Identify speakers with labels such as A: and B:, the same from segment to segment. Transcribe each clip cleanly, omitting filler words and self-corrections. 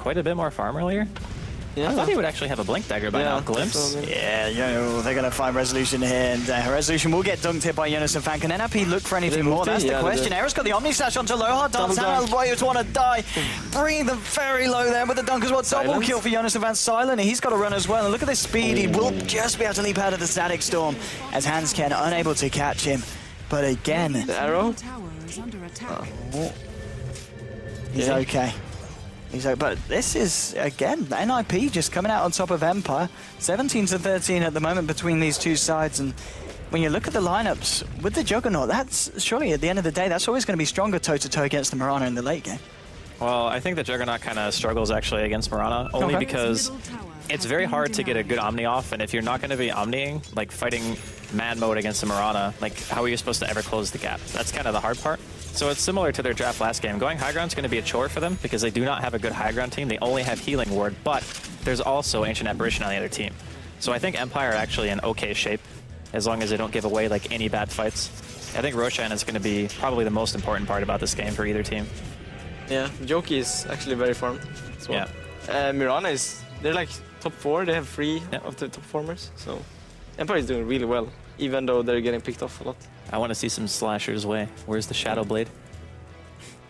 A: quite a bit more farm earlier.
B: Yeah.
A: I thought he would actually have a Blink Dagger by now. Glimpse.
C: Yeah, they're going to find Resolution here, and Resolution will get dunked here by Jonas and Fan. Can NIP look for anything more? That's the question. Era's got the Omni Slash onto Lohar. Dance out, Warriors want to die. Bringing them very low there with the dunk as well. Double kill for Jonas and Fan. Silent, he's got to run as well. And look at this speed. He will just be able to leap out of the Static Storm as Hansken unable to catch him. But again,
B: the arrow.
C: He's okay. But this is, again, NIP just coming out on top of Empire. 17-13 at the moment between these two sides. And when you look at the lineups with the Juggernaut, that's surely at the end of the day, that's always going to be stronger toe-to-toe against the Mirana in the late game.
A: Well, I think the Juggernaut kind of struggles actually against Mirana, only because it's very hard to get a good Omni off. And if you're not going to be Omniing, like fighting man mode against the Mirana, like how are you supposed to ever close the gap? That's kind of the hard part. So it's similar to their draft last game. Going high ground is going to be a chore for them because they do not have a good high ground team. They only have Healing Ward, but there's also Ancient Apparition on the other team. So I think Empire are actually in okay shape as long as they don't give away like any bad fights. I think Roshan is going to be probably the most important part about this game for either team.
B: Yeah, Joki is actually very farmed as well. Yeah. Mirana is, they're like top 4. They have 3 of the top performers. So Empire is doing really well, even though they're getting picked off a lot.
A: I want to see some slashers way. Where's the Shadow Blade?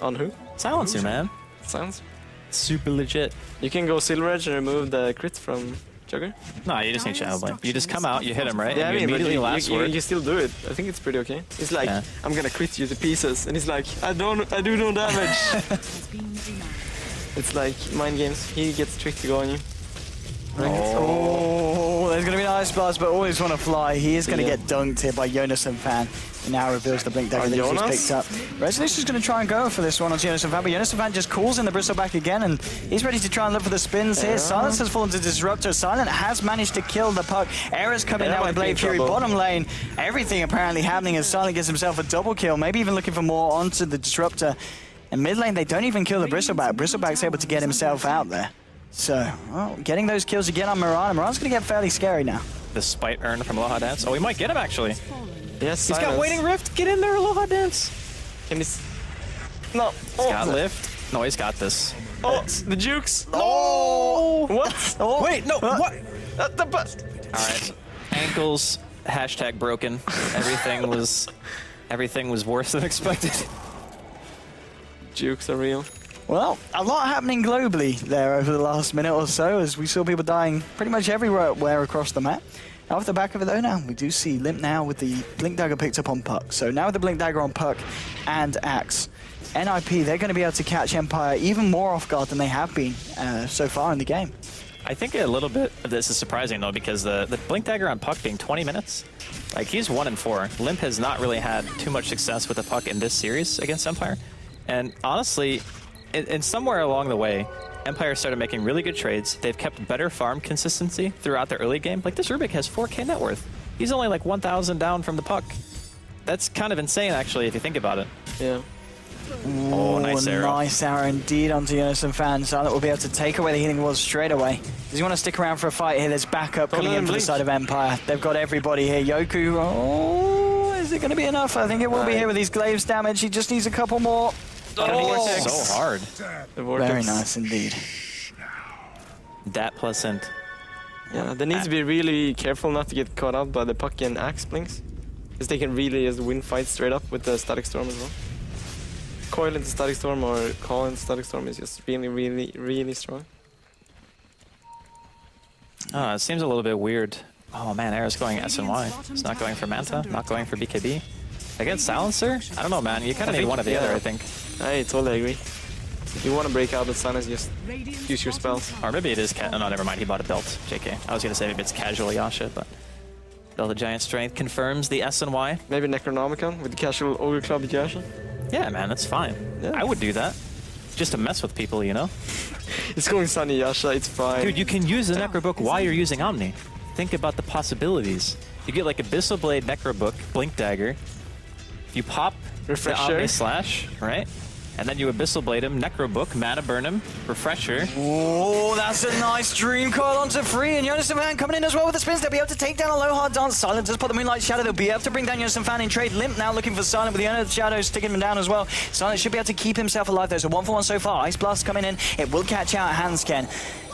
B: On who?
A: Silencer, man.
B: Sounds
A: super legit.
B: You can go Silver Edge and remove the crit from Jugger.
A: No, you just need Shadow Blade. You just come out, you hit him, right?
B: Yeah,
A: and you immediately last word.
B: You can still do it. I think it's pretty okay. It's like, I'm gonna crit you to pieces, and it's like, I do no damage. It's like mind games. He gets tricked to go on you.
C: Oh, there's going to be an Ice Blast, but always want to fly. He is going to get dunked here by Jonas and Fan. He now reveals the Blink Dagger that he's picked up. Resolution's going to try and go for this one on Jonas and Fan, but Jonas and Fan just calls in the Bristleback again, and he's ready to try and look for the spins here. Silence has fallen to Disruptor. Silent has managed to kill the puck. Era's coming out with Blade Fury. Bottom lane, everything apparently happening as Silent gets himself a double kill, maybe even looking for more onto the Disruptor. And mid lane, they don't even kill the Bristleback. Bristleback's able to get himself out there. So, well, getting those kills again on Mirana. Mirana's going to get fairly scary now.
A: The Spite Urn from Aloha Dance. Oh, we might get him, actually.
B: Yes,
A: he's got Waiting Rift. Get in there, Aloha Dance.
B: Can he... No.
A: He's got Lift. No, he's got this.
B: Oh, the Jukes.
A: Oh!
B: What?
A: Oh. Wait, no, what?
B: The bust.
A: All right. Ankles, hashtag broken. Everything was worse than expected.
B: Jukes are real.
C: Well, a lot happening globally there over the last minute or so as we saw people dying pretty much everywhere across the map. Off the back of it though now, we do see Limp now with the Blink Dagger picked up on Puck. So now with the Blink Dagger on Puck and Axe, NIP, they're going to be able to catch Empire even more off guard than they have been so far in the game.
A: I think a little bit of this is surprising though because the Blink Dagger on Puck being 20 minutes, like he's 1-4. Limp has not really had too much success with the Puck in this series against Empire. And honestly, and somewhere along the way, Empire started making really good trades. They've kept better farm consistency throughout the early game. Like this Rubik has 4K net worth. He's only like 1,000 down from the Puck. That's kind of insane, actually, if you think about it.
B: Yeah.
A: Oh, nice arrow.
C: Nice arrow indeed onto Jonas and Fan. Silent will be able to take away the healing walls straight away. Does he want to stick around for a fight here? There's backup coming in for the side of Empire. They've got everybody here. Yoku, oh, is it going to be enough? I think it will be here with these glaives damage. He just needs a couple more.
A: Oh, so hard.
C: Very nice indeed.
A: That plus int.
B: Yeah, they need to be really careful not to get caught out by the Puck and Axe blinks. Because they can really just win fights straight up with the Static Storm as well. Coil into Static Storm or Call into Static Storm is just really strong.
A: It seems a little bit weird. Oh man, Era's going S&Y. It's not going for Manta, not going for BKB. Against Silencer? I don't know, man. You kind of need one or the other, I think.
B: I totally agree. If you want to break out with Silence, just use your spells.
A: Or maybe it is... no, never mind. He bought a belt. JK. I was going to say maybe it's casual Yasha, but... Belt of Giant Strength confirms the S&Y.
B: Maybe Necronomicon with the casual Ogre Club Yasha.
A: Yeah, man. That's fine. Yeah. I would do that. Just to mess with people, you know?
B: It's going Sunny Yasha. It's fine.
A: Dude, you can use the Necrobook while you're using Omni. Think about the possibilities. You get like Abyssal Blade, Necrobook, Blink Dagger. If you pop the Omni Slash, right? And then you Abyssal Blade him, Necro Book, Mana Burn him, Refresher.
C: Oh, that's a nice Dream Coil onto free, and Jonas and Fan coming in as well with the spins. They'll be able to take down a low hard dance. Silent does put the Moonlight Shadow. They'll be able to bring down Jonas and Fan in trade. Limp now looking for Silent with the Owner of the Shadows, sticking him down as well. Silent should be able to keep himself alive. There's a 1-for-1 so far. Ice Blast coming in. It will catch out Hansken.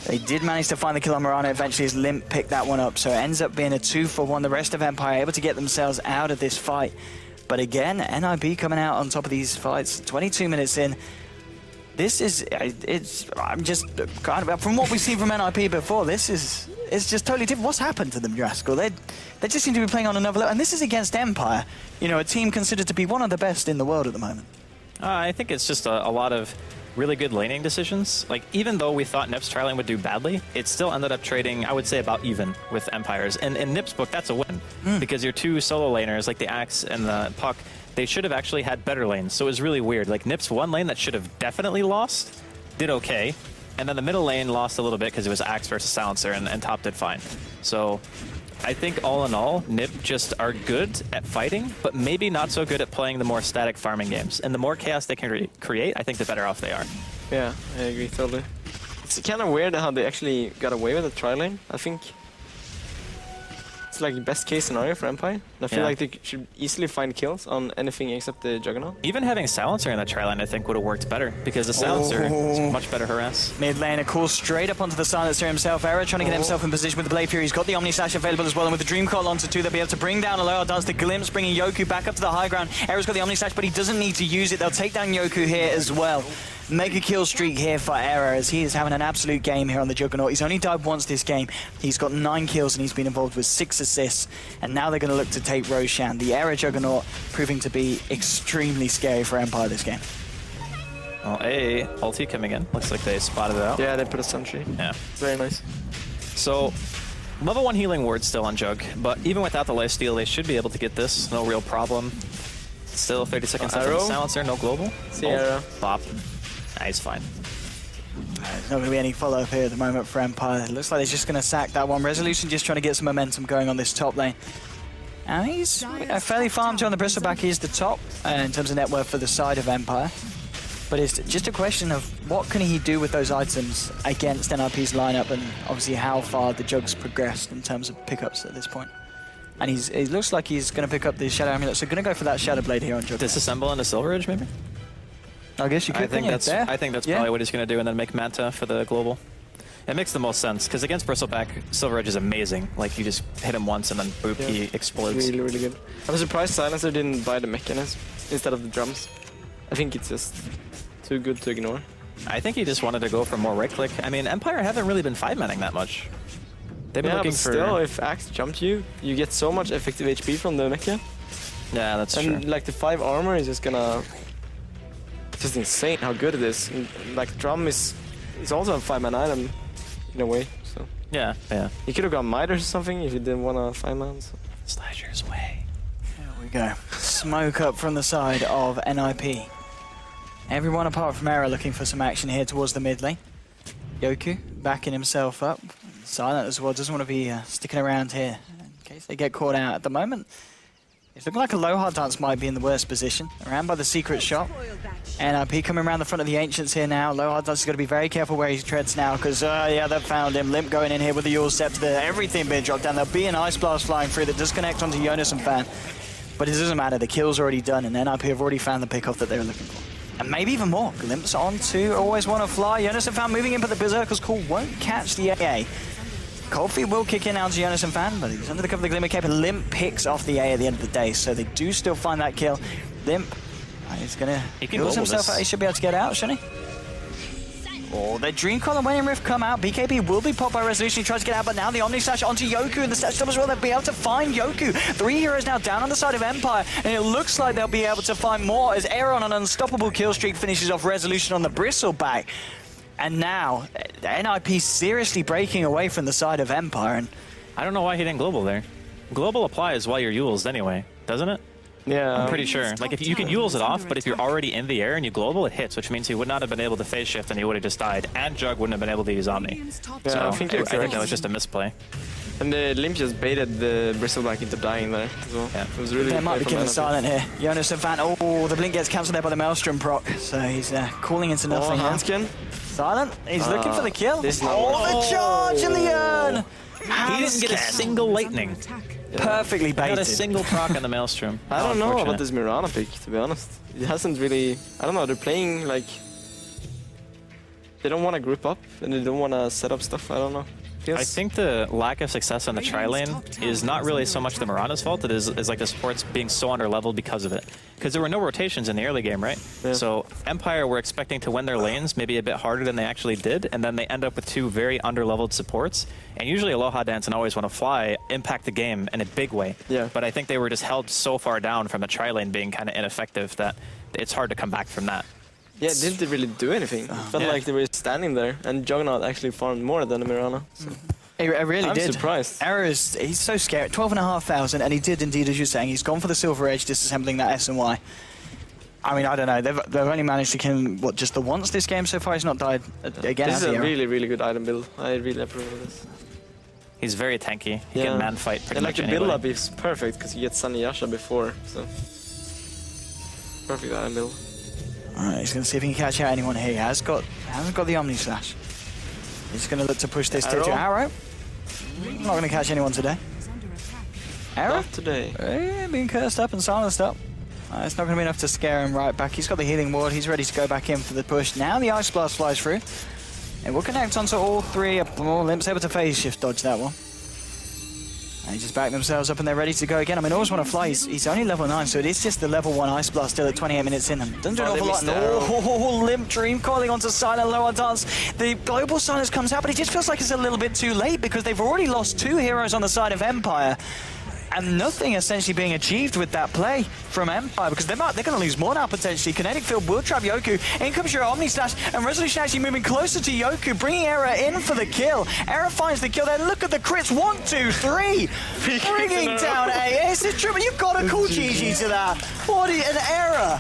C: They did manage to find the kill on Mirana eventually as Limp picked that one up, so it ends up being a 2-for-1. The rest of Empire able to get themselves out of this fight. But again, NIP coming out on top of these fights. 22 minutes in. This is, I'm just kind of, from what we've seen from NIP before, it's just totally different. What's happened to them, Draskell? They just seem to be playing on another level, and this is against Empire. You know, a team considered to be one of the best in the world at the moment.
A: I think it's just a lot of really good laning decisions. Like, even though we thought Nip's tri-lane would do badly, it still ended up trading, I would say, about even with Empires. And in Nip's book, that's a win, because your two solo laners, like the Axe and the Puck, they should have actually had better lanes. So it was really weird. Like, Nip's one lane that should have definitely lost did okay, and then the middle lane lost a little bit because it was Axe versus Silencer, and top did fine. So I think all in all, Nip just are good at fighting, but maybe not so good at playing the more static farming games. And the more chaos they can create, I think the better off they are.
B: Yeah, I agree totally. It's kind of weird how they actually got away with the tri-lane. I think it's like best case scenario for Empire. I feel like they should easily find kills on anything except the Juggernaut.
A: Even having Silencer in the tri-lane, I think, would have worked better, because the Silencer is much better harass.
C: Mid lane, a call straight up onto the Silencer himself. Era trying to get himself in position with the Blade Fury. He's got the Omni Slash available as well, and with the Dream Coil onto 2, they'll be able to bring down a low dance. The Glimpse bringing Yoku back up to the high ground. Era's got the Omni Slash, but he doesn't need to use it. They'll take down Yoku here as well. Mega kill streak here for Era, as he is having an absolute game here on the Juggernaut. He's only died once this game. He's got 9 kills and he's been involved with 6 assists. And now they're going to look to take Roshan. The Era Juggernaut proving to be extremely scary for Empire this game.
A: Well, ulti coming in. Looks like they spotted it out.
B: Yeah, they put a sentry.
A: Yeah.
B: Very nice.
A: So, level 1 healing ward still on Jug, but even without the lifesteal, they should be able to get this. No real problem. Still 30 seconds left on the Silencer, no global.
B: Sierra.
A: Bop. Nah, he's fine.
C: There's not going to be any follow-up here at the moment for Empire. It looks like they're just going to sack that one. Resolution just trying to get some momentum going on this top lane. And he's fairly farmed on the Bristleback. He is the top in terms of net worth for the side of Empire. But it's just a question of what can he do with those items against NIP's lineup, and obviously how far the Jug's progressed in terms of pickups at this point. And it looks like he's going to pick up the Shadow Amulet, so going to go for that Shadow Blade here on Jug.
A: Disassemble into Silver Edge, maybe?
C: I guess you could.
A: I think that's probably what he's going to do, and then make Manta for the global. It makes the most sense, because against Bristleback, Silver Edge is amazing. Like, you just hit him once and then boop, he explodes.
B: Really, really good. I'm surprised Silencer didn't buy the mechanism instead of the drums. I think it's just too good to ignore.
A: I think he just wanted to go for more right-click. I mean, Empire haven't really been 5-manning that much. They've been looking
B: but
A: for...
B: still, if Axe jumped you, you get so much effective HP from the mecha.
A: Yeah, that's true.
B: And like the 5 armor is just gonna... It's just insane how good it is. And, like drum is also a 5-man item in a way. So
A: yeah.
B: You could have gone Midas or something if you didn't want a 5-man. So.
A: Slasher's way.
C: There we go. Smoke up from the side of NIP. Everyone apart from Era looking for some action here towards the mid lane. Yoku backing himself up. Silent as well, doesn't want to be sticking around here in case they get caught out at the moment. It's looking like a low hard dance might be in the worst position, around by the secret shop. NIP coming around the front of the Ancients here now. Low hard dance is going to be very careful where he treads now, because yeah, they've found him. Limp going in here with the Yule Scepter, everything being dropped down. There'll be an Ice Blast flying through that does connect onto Jonas and Fan. But it doesn't matter, the kill's already done, and NIP have already found the pickoff that they were looking for. And maybe even more. Glimpse on to Always Want to Fly. Jonas and Fan moving in, but the Berserker's Call won't catch the AA. Cold Feet will kick in out to Jonas and Fan, but he's under the cover of the Glimmer Cape, and Limp picks off the A at the end of the day, so they do still find that kill. Limp, he's going to heal himself out. He should be able to get out, shouldn't he? Oh, the Dream Coil and Waning Rift come out. BKB will be popped by Resolution. He tries to get out, but now the Omni Slash onto Yoku, and the Slash Storm as well. They'll be able to find Yoku. 3 heroes now down on the side of Empire, and it looks like they'll be able to find more as Aeron on an unstoppable kill streak finishes off Resolution on the Bristleback. And now, NIP seriously breaking away from the side of Empire. And
A: I don't know why he didn't global there. Global applies while you're Yules anyway, doesn't it?
B: Yeah.
A: I'm pretty sure. Like, if you can Yules it off, but if you're already in the air and you global, it hits, which means he would not have been able to phase shift and he would have just died. And Jug wouldn't have been able to use Omni.
B: Yeah,
A: So
B: I think
A: that was just a misplay.
B: And the Limp just baited the Bristleback into dying there as well.
A: Yeah.
B: It was really
C: They
B: good
C: might
B: play
C: be
B: from
C: killing
B: Anna.
C: silent here. Jonas and Van. Oh, the blink gets cancelled there by the Maelstrom proc. So he's calling into
B: Oh,
C: nothing. now.
B: Hanskin.
C: Silent. He's looking for the kill.
B: This is not
C: Oh, the charge in the urn.
A: He didn't get a single lightning.
C: Perfectly
A: He got a
C: baited.
A: single proc in the Maelstrom.
B: I don't know
A: Unfortunate.
B: about this Mirana pick, to be honest. It hasn't really... I don't know, they're playing like... They don't want to group up and they don't want to set up stuff, I don't know. Feels...
A: I think the lack of success on the tri-lane is not really so much the Mirana's fault, it is like the supports being so underleveled because of it. Because there were no rotations in the early game, right?
B: Yeah.
A: So Empire were expecting to win their lanes maybe a bit harder than they actually did, and then they end up with two very underleveled supports. And usually Aloha Dance and Always Wanna Fly impact the game in a big way.
B: Yeah.
A: But I think they were just held so far down from the tri-lane being kind of ineffective that it's hard to come back from that.
B: Yeah, didn't they really do anything? Felt
A: Yeah.
B: like they were standing there and Juggernaut actually farmed more than the Mirana. So.
C: He really
B: I'm
C: did.
B: surprised.
C: Error is, he's so scary. 12,500, and he did indeed, as you're saying, he's gone for the Silver Edge, disassembling that S and Y. I mean, I don't know. They've only managed to kill him, what, just the once this game so far? He's not died again.
B: This is
C: has he,
B: a
C: Error?
B: really, really good item build. I really approve of this.
A: He's very tanky. He
B: Yeah.
A: can man fight pretty
B: And like
A: much
B: the
A: anybody.
B: build-up is perfect because you get Sunny Yasha before, so... Perfect item build.
C: Alright, he's going to see if he can catch out anyone here. He hasn't got the Omni Slash. He's going to look to push this to Arrow. Not going to catch anyone today. Arrow?
B: Not today.
C: Being cursed up and silenced up. It's not going to be enough to scare him right back. He's got the healing ward. He's ready to go back in for the push. Now the Ice Blast flies through. It will connect onto all three. Limp's able to phase shift dodge that one. And they just back themselves up and they're ready to go again. I mean, Always Wanna Fly, he's only level 9, so it is just the level 1 Ice Blast still at 28 minutes in. And doesn't do an awful lot. Oh, Limp Dream calling onto Silent Lower Dance. The global silence comes out, but it just feels like it's a little bit too late because they've already lost 2 heroes on the side of Empire. And nothing essentially being achieved with that play from Empire because they're going to lose more now potentially. Kinetic Field will trap Yoku. In comes your Omni Slash, and Resolution actually moving closer to Yoku, bringing Era in for the kill. Era finds the kill there. Look at the crits. 1, 2, 3. Bringing down AS. It's triple. You've got to call GG to that. What an Era.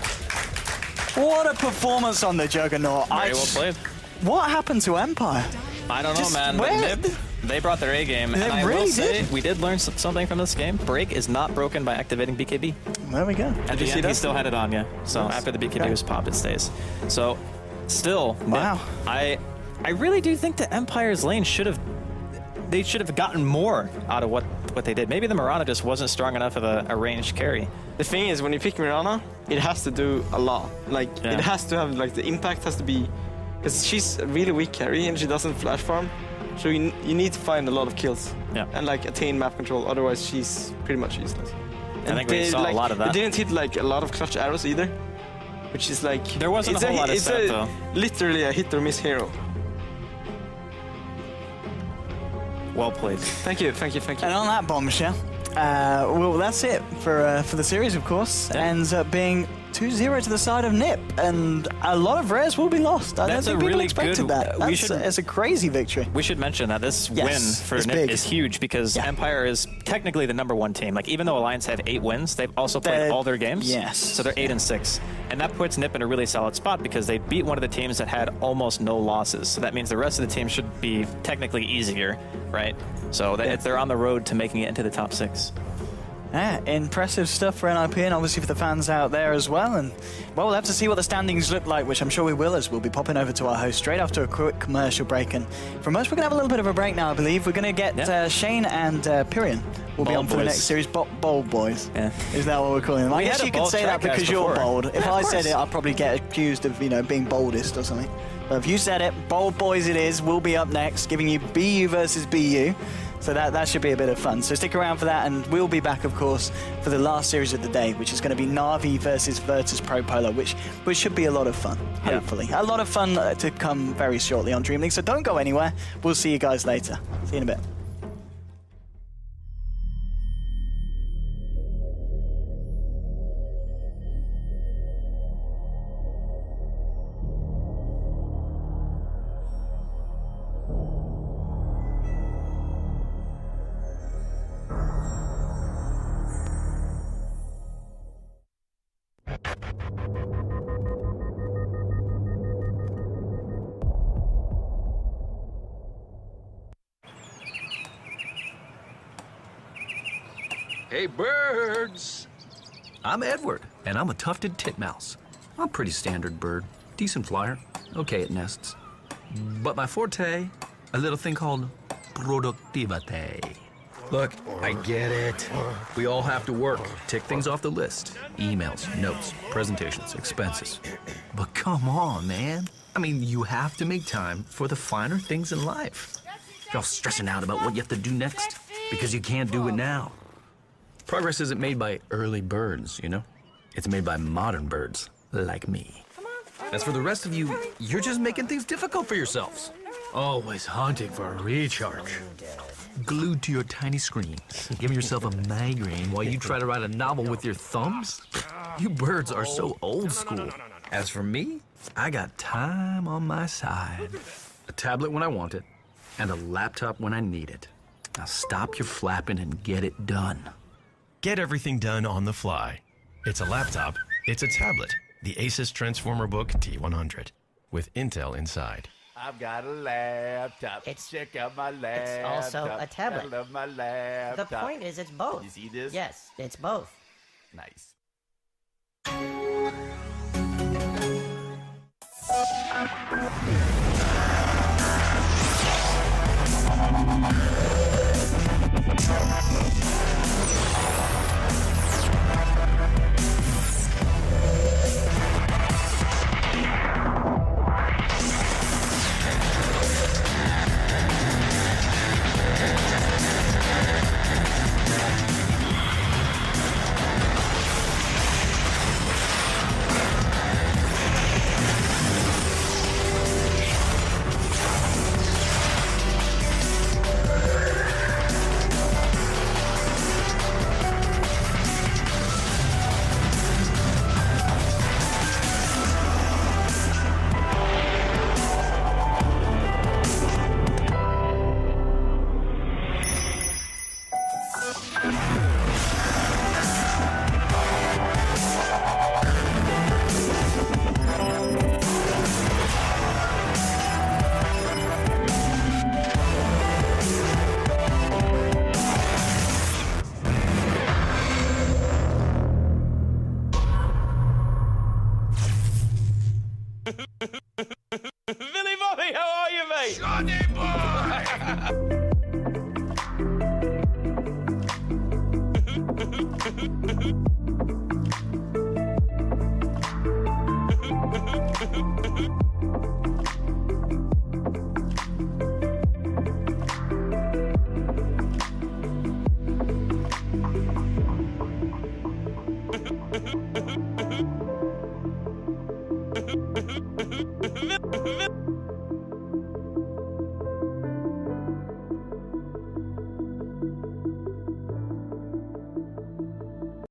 C: What a performance on the Juggernaut.
A: Very well played.
C: What happened to Empire?
A: I don't know,
C: Just
A: man.
C: where-
A: But they brought their A game,
C: They
A: and I
C: really
A: will say
C: did.
A: we did learn something from this game. Break is not broken by activating BKB.
C: There we go.
A: At the
B: you see
A: end, he
B: that?
A: still had it on, yeah. So after the BKB was popped, it stays. So, still,
C: Wow.
A: I really do think the Empire's lane should have gotten more out of what they did. Maybe the Mirana just wasn't strong enough of a ranged carry.
B: The thing is, when you pick Mirana, it has to do a lot. Like,
A: Yeah.
B: it has to have, like, the impact has to be... Because she's a really weak carry and she doesn't flash farm. So you need to find a lot of kills.
A: Yeah.
B: And, like, attain map control. Otherwise, she's pretty much useless.
A: I think we saw a lot of that.
B: It didn't hit, like, a lot of clutch arrows either. Which is, like...
A: There wasn't a whole lot of
B: it's
A: set, though.
B: Literally a hit or miss hero.
A: Well played.
B: Thank you, thank you, thank you.
C: And on that bombshell, well, that's it for the series, of course.
A: Yeah.
C: Ends up being 2-0 to the side of Nip, and a lot of rares will be lost. I
A: That's
C: don't
A: a
C: think people
A: really
C: expected
A: good-
C: that.
A: we
C: It's a crazy victory.
A: We should mention that this
C: Yes,
A: win for
C: it's
A: Nip
C: big.
A: is huge because
C: Yeah.
A: Empire is technically the #1 team. Like, even though Alliance have 8 wins, they've also played
C: They're-
A: all their games.
C: yes.
A: So they're 8 and 6. And that puts Nip in a really solid spot because they beat one of the teams that had almost no losses. So that means the rest of the team should be technically easier, right? So they're on the road to making it into the top 6.
C: Yeah, impressive stuff for NIP and obviously for the fans out there as well. And well, we'll have to see what the standings look like, which I'm sure we will, as we'll be popping over to our host straight after a quick commercial break. And from us, we're going to have a little bit of a break now, I believe. We're going to get Shane and Pyrian will be
A: Bold
C: on for the
A: boys.
C: next series. Bold boys.
A: Yeah.
C: Is that what we're calling them? I
A: We
C: guess
A: had a
C: you could
A: bold
C: say that
A: track guys
C: because you're
A: before.
C: bold. If
A: Yeah,
C: I
A: of
C: said
A: course.
C: it, I'd probably get accused of, being boldest or something. But if you said it, bold boys it is. We'll be up next, giving you BU versus BU. So that should be a bit of fun. So stick around for that, and we'll be back, of course, for the last series of the day, which is going to be Na'Vi versus Virtus Pro Polo, which should be a lot of fun, hopefully. A lot of fun to come very shortly on DreamLeague, so don't go anywhere. We'll see you guys later. See you in a bit.
D: Hey, birds!
E: I'm Edward, and I'm a tufted titmouse. I'm a pretty standard bird. Decent flyer, okay at nests. But my forte, a little thing called productivity. Look, I get it. We all have to work, tick things off the list. Emails, notes, presentations, expenses. But come on, man. I mean, you have to make time for the finer things in life. You're all stressing out about what you have to do next because you can't do it now. Progress isn't made by early birds, you know? It's made by modern birds like me. As for the rest of you, you're just making things difficult for yourselves. Always hunting for a recharge. Glued to your tiny screens, giving yourself a migraine while you try to write a novel with your thumbs? You birds are so old school. As for me, I got time on my side. A tablet when I want it, and a laptop when I need it. Now stop your flapping and get it done.
F: Get everything done on the fly. It's a laptop, it's a tablet. The ASUS Transformer Book T100 with Intel inside.
D: I've got a laptop. Check out my laptop.
G: It's also a tablet.
D: I love my laptop.
G: The point is, it's both.
D: You see this?
G: Yes, it's both.
D: Nice.
H: Billy Bobby, how are you, mate?
D: Johnny boy!